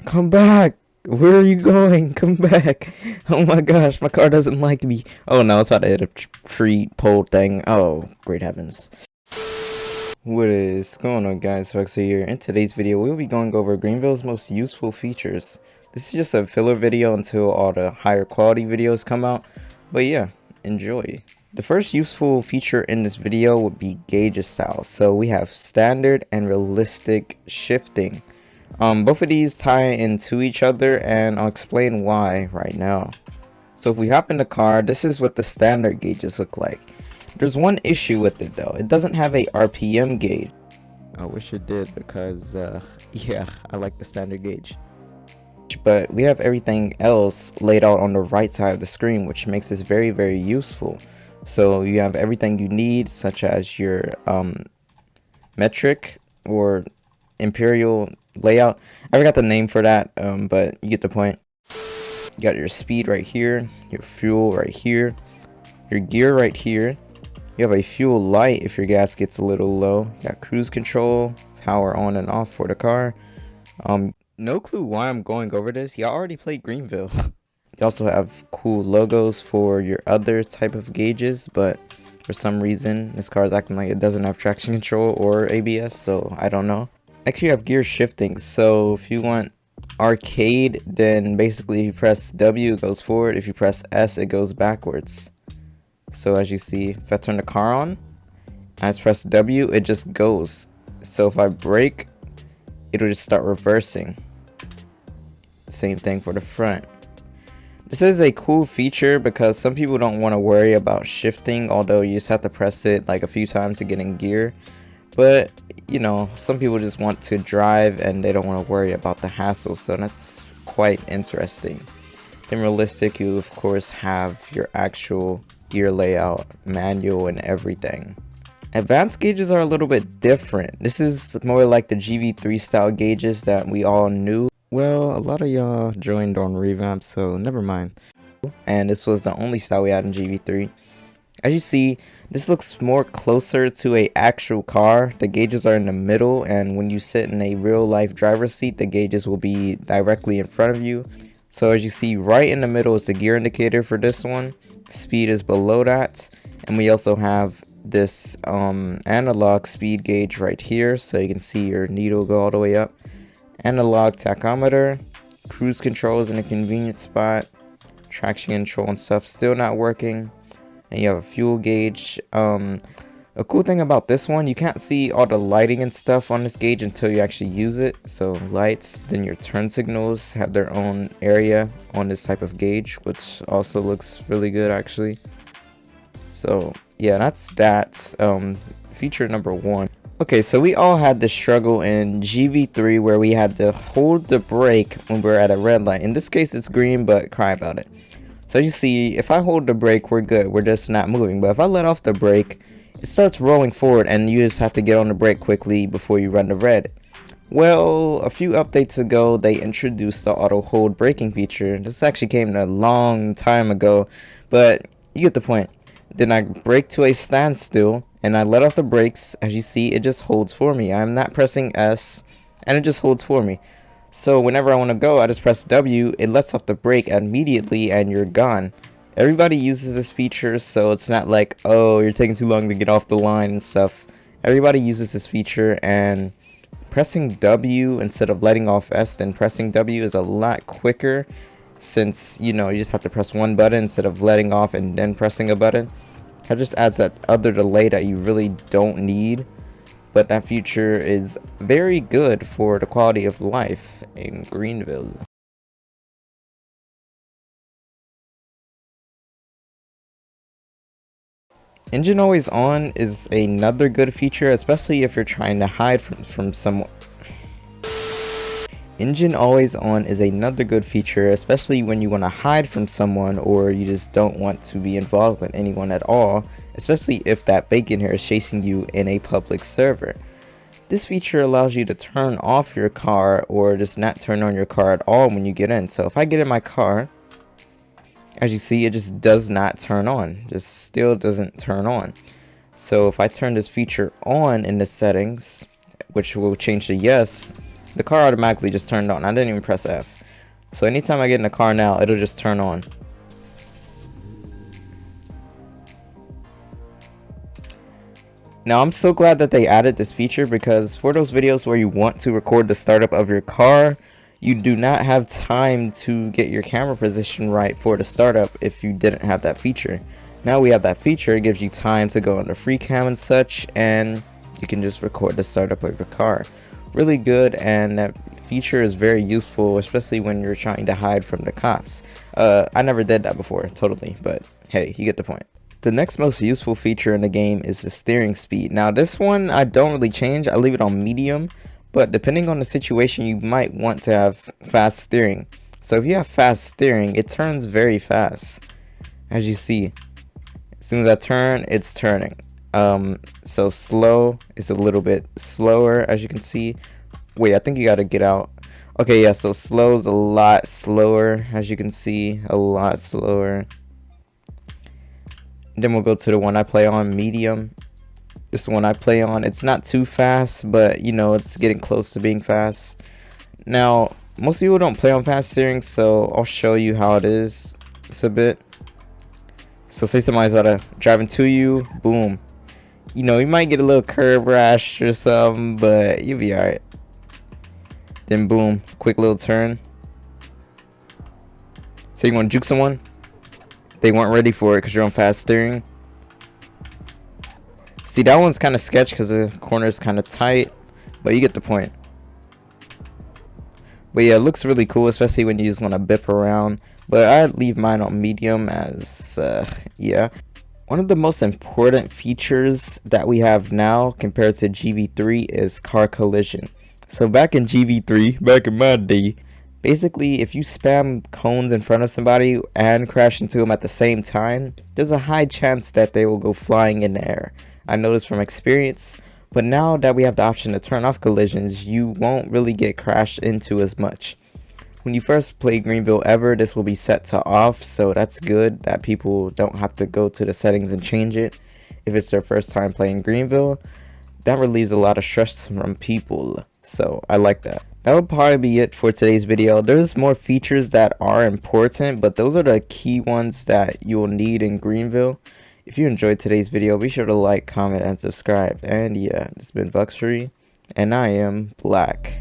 Come back! Where are you going? Come back! Oh my gosh, my car doesn't like me. Oh no, it's about to hit a tree pole thing. Oh, great heavens. What is going on, guys? Vuxury here. In today's video, we'll be going over Greenville's most useful features. This is just a filler video until all the higher quality videos come out. But yeah, enjoy. The first useful feature in this video would be gauge style. So we have standard and realistic shifting. Both of these tie into each other, and I'll explain why right now. So if we hop in the car, this is what the standard gauges look like. There's one issue with it though. It doesn't have a RPM gauge. I wish it did because yeah, I like the standard gauge. But we have everything else laid out on the right side of the screen, which makes this very useful. So you have everything you need, such as your metric or imperial layout. I forgot the name for that, but you get the point. You got your speed right here, your fuel right here, your gear right here. You have a fuel light if your gas gets a little low. You got cruise control, power on and off for the car. No clue why I'm going over this. Y'all already played Greenville. You also have cool logos for your other type of gauges, but for some reason this car is acting like it doesn't have traction control or ABS, so I don't know. Next, you have gear shifting. So if you want arcade, then basically if you press W, it goes forward. If you press S, it goes backwards. So as you see, if I turn the car on, I just press W, it just goes. So if I brake, it'll just start reversing. Same thing for the front. This is a cool feature because some people don't want to worry about shifting, although you just have to press it like a few times to get in gear. But you know, some people just want to drive and they don't want to worry about the hassle, so that's quite interesting. In realistic, you of course have your actual gear layout, manual, and everything. Advanced gauges are a little bit different. This is more like the GV3 style gauges that we all knew. Well, a lot of y'all joined on revamp, so never mind. And this was the only style we had in GV3. As you see, this looks more closer to a actual car. The gauges are in the middle, and when you sit in a real life driver's seat, the gauges will be directly in front of you. So as you see, right in the middle is the gear indicator for this one. Speed is below that, and we also have this analog speed gauge right here, so you can see your needle go all the way up. Analog tachometer, cruise control is in a convenient spot, traction control and stuff still not working. And you have a fuel gauge. A cool thing about this one, you can't see all the lighting and stuff on this gauge until you actually use it. So lights, then your turn signals have their own area on this type of gauge, which also looks really good actually. So yeah, that's that. Feature number one. Okay, so we all had this struggle in GV3 where we had to hold the brake when we're at a red light. In this case it's green, but cry about it. So you see, if I hold the brake, we're good. We're just not moving. But if I let off the brake, it starts rolling forward, and you just have to get on the brake quickly before you run the red. Well, a few updates ago, they introduced the auto hold braking feature. This actually came a long time ago, but you get the point. Then I brake to a standstill, and I let off the brakes. As you see, it just holds for me. I'm not pressing S, and it just holds for me. So whenever I want to go, I just press W, it lets off the brake immediately, and you're gone. Everybody uses this feature, so it's not like, oh, you're taking too long to get off the line and stuff. Everybody uses this feature, and pressing W instead of letting off S, then pressing W is a lot quicker, since, you know, you just have to press one button instead of letting off and then pressing a button. That just adds that other delay that you really don't need. But that feature is very good for the quality of life in Greenville. Engine always on is another good feature, especially if you're trying to hide from someone. Engine always on is another good feature, especially when you want to hide from someone or you just don't want to be involved with anyone at all, especially if that bacon hair is chasing you in a public server. This feature allows you to turn off your car or just not turn on your car at all when you get in. So if I get in my car, as you see, it just does not turn on. Just still doesn't turn on. So if I turn this feature on in the settings, which will change to yes, The car automatically just turned on. I didn't even press F. So anytime I get in the car now, it'll just turn on. Now I'm so glad that they added this feature, because for those videos where you want to record the startup of your car, you do not have time to get your camera position right for the startup if you didn't have that feature. Now we have that feature. It gives you time to go under free cam and such, and you can just record the startup of your car. Really good, and that feature is very useful, especially when you're trying to hide from the cops. I never did that before, totally, but hey, you get the point. The next most useful feature in the game is the steering speed. Now this one I don't really change. I leave it on medium, but depending on the situation, you might want to have fast steering. So if you have fast steering, it turns very fast. As you see, as soon as I turn, it's turning. So slow is a little bit slower, as you can see. Wait, I think you gotta get out. Okay, yeah, so slow is a lot slower, as you can see, a lot slower. Then we'll go to the one I play on, medium. This one I play on, it's not too fast, but you know, it's getting close to being fast. Now, most people don't play on fast steering, so I'll show you how it is. It's a bit. So say somebody's about to driving to you, boom. You know, you might get a little curb rash or something, but you'll be alright. Then boom, quick little turn. So you want to juke someone? They weren't ready for it because you're on fast steering. See, that one's kind of sketch because the corner is kind of tight, but you get the point. But yeah, it looks really cool, especially when you just want to bip around. But I leave mine on medium as, yeah. One of the most important features that we have now compared to GV3 is car collision. So back in GV3, back in my day, basically if you spam cones in front of somebody and crash into them at the same time, there's a high chance that they will go flying in the air. I know this from experience, but now that we have the option to turn off collisions, you won't really get crashed into as much. When you first play Greenville ever, this will be set to off, so that's good that people don't have to go to the settings and change it. If it's their first time playing Greenville, that relieves a lot of stress from people, so I like that. That would probably be it for today's video. There's more features that are important, but those are the key ones that you will need in Greenville. If you enjoyed today's video, be sure to like, comment, and subscribe. And yeah, this has been Vuxury, and I am black.